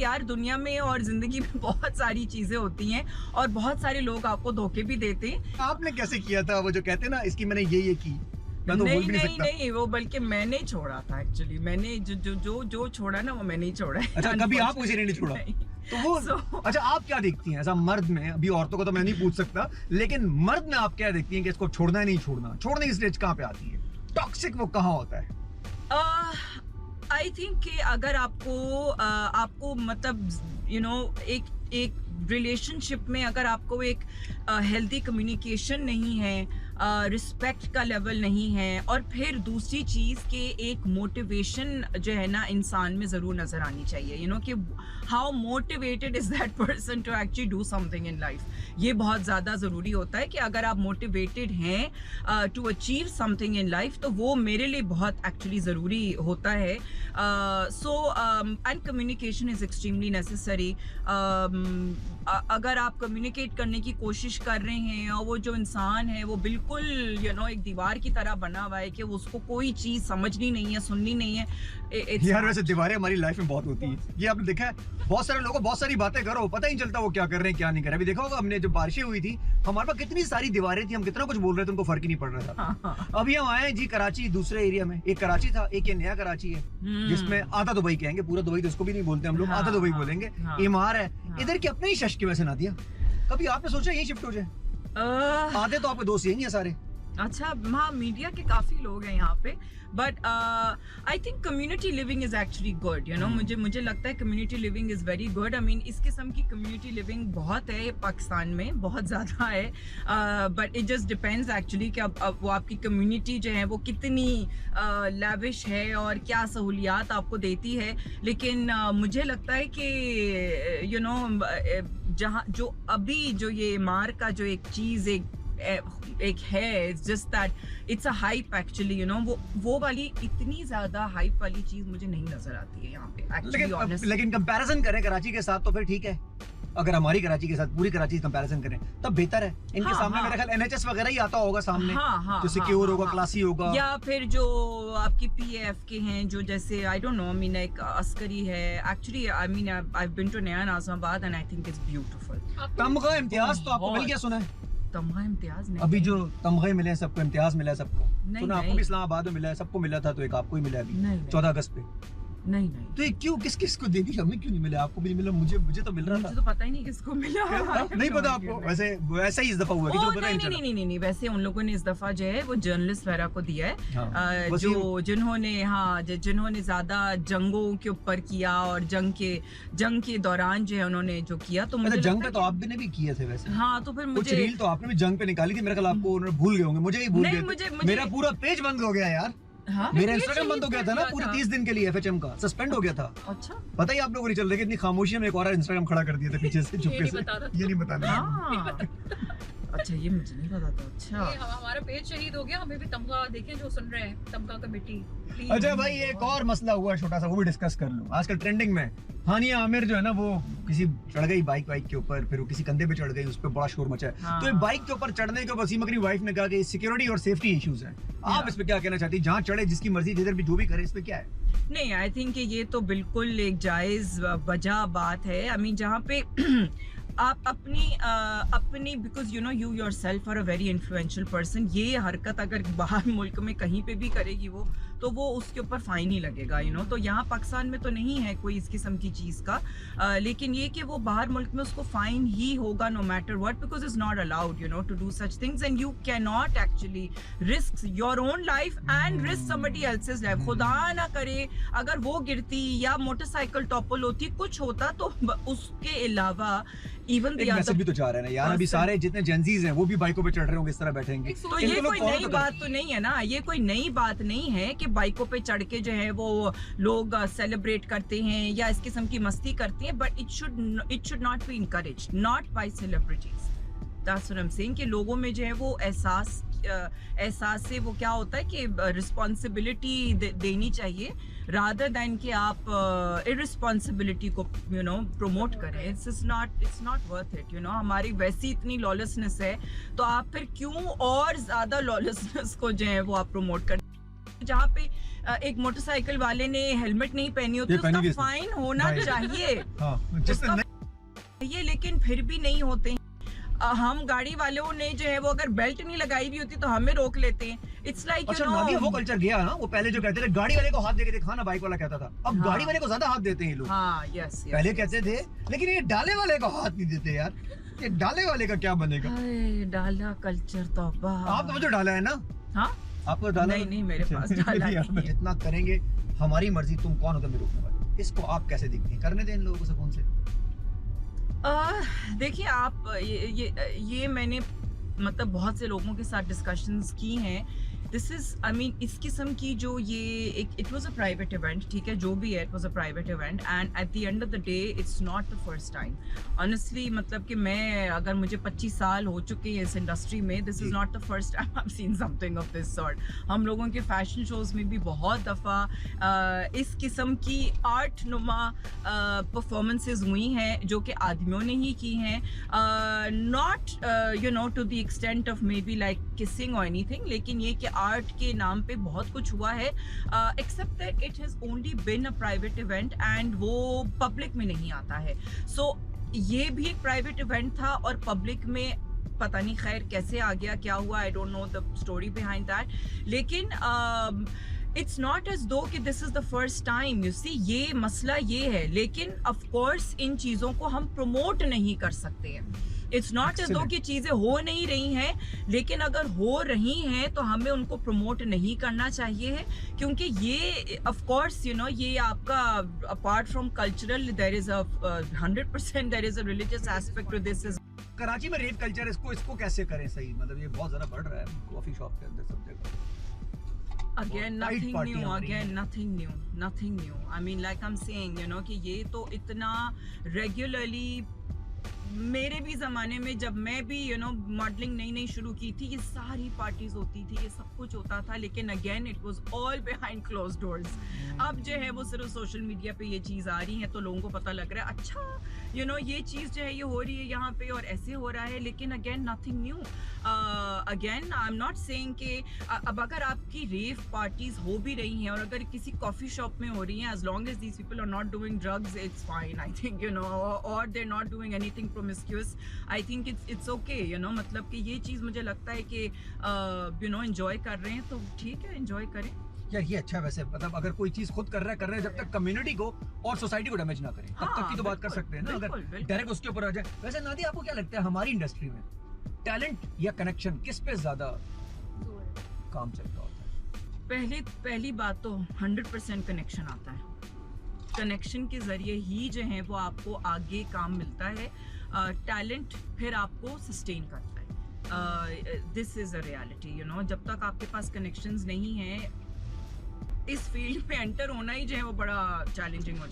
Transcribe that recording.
यार दुनिया में और जिंदगी में बहुत सारी चीजें होती हैं और बहुत सारे लोग आपको धोखे भी देते हैं। आपने कैसे किया था वो जो कहते हैं ना इसकी मैंने ये की, मैं तो बोल भी नहीं सकता। नहीं, वो बल्कि मैंने छोड़ा था एक्चुअली। मैंने जो छोड़ा ना वो मैंने ही छोड़ा है। अच्छा, कभी आप उसे नहीं छोड़ा? तो वो अच्छा, आप क्या देखती हैं ऐसा मर्द में? अभी औरतों को तो मैं नहीं पूछ सकता, लेकिन मर्द में आप क्या देखती हैं कि इसको छोड़ना है नहीं छोड़ना? छोड़ने की स्टेज कहाँ पे आती है? टॉक्सिक वो कहाँ होता है? आई थिंक कि अगर आपको मतलब एक रिलेशनशिप में अगर आपको एक हेल्दी कम्युनिकेशन नहीं है, रिस्पेक्ट का लेवल नहीं है, और फिर दूसरी चीज़ के एक मोटिवेशन जो है ना इंसान में ज़रूर नज़र आनी चाहिए, कि how motivated is that person to actually do something in life. ये बहुत ज़्यादा ज़रूरी होता है कि अगर आप मोटिवेटेड हैं to achieve something in life, तो वो मेरे लिए बहुत एक्चुअली ज़रूरी होता है। And communication is extremely necessary. अगर आप कम्युनिकेट करने की कोशिश कर रहे हैं और वो जो इंसान है वो बिल्कुल एक दीवार की तरह बना हुआ है कि उसको कोई चीज़ समझनी नहीं है, सुननी नहीं है। यार वैसे दीवारें हमारी लाइफ में बहुत होती है, ये आपने देखा है? बहुत सारे लोगों बहुत सारी बातें करो, पता ही नहीं चलता वो क्या कर रहे हैं क्या नहीं कर रहे। अभी देखा होगा हमने जब बारिशें हुई थी, हमारे पास कितनी सारी दीवारें थी, हम कितना कुछ बोल रहे थे, उनको फर्क ही नहीं पड़ रहा था। अभी हम आए जी कराची, दूसरे एरिया में। एक कराची था, एक ये नया कराची है जिसमें आधा दुबई कहेंगे, पूरा दुबई तो इसको भी नहीं बोलते हम लोग, आधा दुबई बोलेंगे। इमार है इधर की अपने ही शश की वजह से ना दिया। कभी आपने सोचा यही शिफ्ट हो जाए? आधे तो आपके दोस्त यही हैं सारे। अच्छा, हाँ, मीडिया के काफ़ी लोग हैं यहाँ पे, but I think community living is actually good, मुझे लगता है community living is very good. I mean इस किस्म की कम्युनिटी लिविंग बहुत है पाकिस्तान में, बहुत ज़्यादा है, but it just depends actually कि अब वो आपकी कम्युनिटी जो है वो कितनी लैविश है और क्या सहूलियात आपको देती है। लेकिन मुझे लगता है कि जहाँ जो अभी जो ये मार का जो एक चीज़ एक है, just that it's a hype actually, वो वाली इतनी ज्यादा हाइप वाली चीज मुझे नहीं नजर आती है यहाँ पे एक्चुअली। लेकिन कंपैरिजन करें कराची के साथ तो फिर ठीक है। अगर हमारी कराची के साथ पूरी कराची कंपैरिजन करें तब बेहतर है। इनके सामने मेरा ख्याल एनएचएस वगैरह ही आता होगा सामने, जो सिक्योर होगा, क्लासी होगा, या फिर जो आपकी पीएफ के हैं, जो जैसे I don't know, I mean एक अस्करी है actually. I mean I have been to Naya Nazimabad and I think it's beautiful. तमगा इम्तियाज तो आपको मिल गया सुना है? तमगा इम्तियाज नहीं, अभी जो तमगे मिले हैं सबको, इम्तियाज मिला है सबको, सुना आपको भी? इस्लामाबाद में मिला है, सबको मिला था, तो एक आपको ही मिला है 14 अगस्त पे। नहीं तो ये क्यों, किस किस को दे दी? हमें क्यों नहीं मिला? आपको भी नहीं मिला, मुझे तो मिल रहा था। मुझे तो पता ही नहीं किसको मिला। नहीं पता आपको? वैसे ही इस दफा हुआ कि जो पता ही नहीं चला। नहीं, वैसे उन लोगों ने इस दफा जो है वो जर्नलिस्ट वगैरह को दिया है, जो जिन्होंने ज्यादा जंगों के ऊपर किया और जंग के दौरान जो है उन्होंने जो किया। तो मुझे जंग पे तो आपने भी किए थे वैसे। हाँ, तो फिर मुझे रील तो आपने भी जंग पे निकाली थी, मेरे ख्याल आपको उन्होंने भूल गए होंगे, मुझे ही भूल गए। मेरा पूरा पेज बंद हो गया यार। हाँ? मेरा इंस्टाग्राम बंद हो गया था ना पूरे 30 दिन के लिए, एफएचएम का सस्पेंड हो गया था। अच्छा, पता ही आप लोगों को नहीं चल रहा कि इतनी खामोशी में एक और इंस्टाग्राम खड़ा कर दिया था पीछे से चुपके से। ये नहीं बताना। अच्छा, ये मुझे नहीं पता था। अच्छा, हमारा पेज शहीद हो गया, हमें भी तमगा देखें जो सुन रहे हैं, तमगा कमेटी। अच्छा भाई, एक और मसला हुआ छोटा सा, वो भी डिस्कस कर लूं। आजकल ट्रेंडिंग में हानिया आमिर जो है ना, वो किसी चढ़ गई बाइक के ऊपर, फिर वो किसी कंधे पे चढ़ गई, उस पर बड़ा शोर मचा है। तो बाइक के ऊपर चढ़ने के वसीम अकरी वाइफ ने कहा कि सिक्योरिटी और सेफ्टी इश्यूज हैं। आप इस पे क्या कहना चाहती? जहाँ चढ़े जिसकी मर्जी, जिधर भी जो भी करे, इस पे क्या है? नहीं, आई थिंक ये तो बिल्कुल एक जायज वजह बात है। आई मीन जहाँ पे आप अपनी because you yourself are a very influential person, ये हरकत अगर बाहर मुल्क में कहीं पे भी करेगी तो वो उसके ऊपर फाइन ही लगेगा, तो यहाँ पाकिस्तान में तो नहीं है कोई इस किस्म की चीज़ का, लेकिन ये कि वो बाहर मुल्क में उसको फाइन ही होगा no matter what, because it's not allowed to do such things and you can not actually risk your own life and risk somebody else's life. खुदा ना करे अगर वो गिरती या मोटरसाइकिल टॉपल होती, कुछ होता, तो उसके अलावा इवन मैसेज भी तो जा रहे हैं ना यार। अभी सारे जितने जेंजीज हैं वो भी बाइकों पे चढ़ रहे होंगे, इस तरह बैठेंगे। तो ये कोई नई बात तो नहीं है ना, ये कोई नई बात नहीं है कि बाइकों पे चढ़ के जो है वो लोग सेलिब्रेट करते हैं या इस किस्म की मस्ती करते हैं, but it should not be encouraged, not by celebrities. That's what I am saying कि लोगों में जो है वो एहसास से वो क्या होता है कि रिस्पॉन्सिबिलिटी देनी चाहिए, रादर दैन कि आप इररिस्पॉन्सिबिलिटी को प्रमोट करें। It's not worth it. हमारी वैसी इतनी लॉलेसनेस है, तो आप फिर क्यों और ज्यादा लॉलेसनेस को जो है वो आप प्रमोट करें। जहाँ पे एक मोटरसाइकिल वाले ने हेलमेट नहीं पहनी होती ये पहनी भी उसका इसने। फाइन होना भाई। चाहिए हाँ जिसने उसका नहीं- ये, लेकिन फिर भी नहीं होते हैं। हम गाड़ी वालों ने जो है वो अगर बेल्ट नहीं लगाई भी होती तो हमें रोक लेते हैं। इट्स लाइक अच्छा नादिया वो कल्चर गया ना, वो पहले जो कहते थे गाड़ी वाले को हाथ देके देखा ना, बाइक वाला कहता था, अब हाँ। गाड़ी वाले को ज्यादा हाथ देते हैं ये लोग। हाँ यस पहले कहते थे, लेकिन ये डाले वाले को हाथ नहीं देते यार, ये डाले वाले का क्या बनेगा? डाला कल्चर तो आप तो जो डाला है ना, हाँ आपको डाला नहीं नहीं मेरे पास डाला नहीं, नहीं है। जितना करेंगे हमारी मर्जी, तुम कौन होते मेरे रोकने वाले? इसको आप कैसे दिखते हैं? करने दें इन लोगों को सुकून से। देखिए आप ये मैंने मतलब बहुत से लोगों के साथ डिस्कशंस की हैं। दिस इज आई मीन इस किस्म की जो ये एक it was a private event, ठीक है, जो भी है it was a private event and at the end of the day it's not the first time honestly. मतलब कि मैं अगर मुझे 25 साल हो चुके हैं इस इंडस्ट्री में, this is not the first time I have seen something of this sort. हम लोगों के फैशन शोज में भी बहुत दफ़ा इस किस्म की आर्ट नुमा परफॉर्मेंसेज हुई हैं जो कि आदमियों ने ही की हैं, not you know to the extent of maybe like kissing और एनीथिंग, लेकिन ये कि आर्ट के नाम पे बहुत कुछ हुआ है, except that it has only been a private event and वो पब्लिक में नहीं आता है। सो ये भी एक प्राइवेट इवेंट था और पब्लिक में पता नहीं खैर कैसे आ गया, क्या हुआ, I don't know the story behind that, लेकिन इट्स नॉट एज दो कि this is the first time. You see ये मसला ये है, लेकिन ऑफ कोर्स इन चीज़ों को हम प्रमोट नहीं कर सकते हैं। इट्स नॉट एज दो कि चीज़ें हो नहीं रही हैं, लेकिन अगर हो रही हैं तो हमें उनको प्रमोट नहीं करना चाहिए है, क्योंकि ये ऑफ कोर्स यू नो ये आपका apart from cultural there is a 100% there is a religious aspect to this. Karachi में रेप कल्चर, इसको कैसे करें सही? मतलब ये बहुत ज्यादा बढ़ रहा है कॉफी शॉप के अंदर सब जगह। Again, बहुत tight nothing party new. हो रही Again, है। nothing new. I mean, like I'm saying, you know, कि ये तो इतना regularly मेरे भी ज़माने में जब मैं भी यू नो मॉडलिंग नई शुरू की थी, ये सारी पार्टीज होती थी, ये सब कुछ होता था, लेकिन again it was all behind closed doors. अब जो है वो सिर्फ सोशल मीडिया पे ये चीज़ आ रही है तो लोगों को पता लग रहा है अच्छा यू नो ये चीज़ जो है ये हो रही है यहाँ पे और ऐसे हो रहा है, लेकिन again nothing new. Again I am not saying कि अब अगर आपकी रेव पार्टीज हो भी रही हैं और अगर किसी कॉफ़ी शॉप में हो रही हैं, as long as these people are not doing drugs it's fine, I think you know, और they are not doing anything promiscuous, I think it's okay, you know, मतलब कि ये चीज़ मुझे लगता है कि you know enjoy कर रहे हैं तो ठीक है, enjoy करें। यार ये अच्छा है वैसे, मतलब अगर कोई चीज खुद कर रहा है जब तक कम्युनिटी को और सोसाइटी को डैमेज ना करे तब तक की तो बात कर बिल्कुल, सकते हैं ना, अगर बिल्कुल। डायरेक्ट उसके ऊपर आ जाए। वैसे नादिया आपको क्या लगता है हमारी इंडस्ट्री में टैलेंट या कनेक्शन किस पे ज्यादा काम चल रहा होता है? पहली बात तो 100% कनेक्शन आता है। कनेक्शन के जरिए ही जो है वो आपको आगे काम मिलता है, टैलेंट फिर आपको सस्टेन करता है। This is a reality, you know, जब तक आपके पास कनेक्शंस नहीं हैं इस फील्ड में एंटर होना ही जो है वो बड़ा चैलेंजिंग हो जाता है।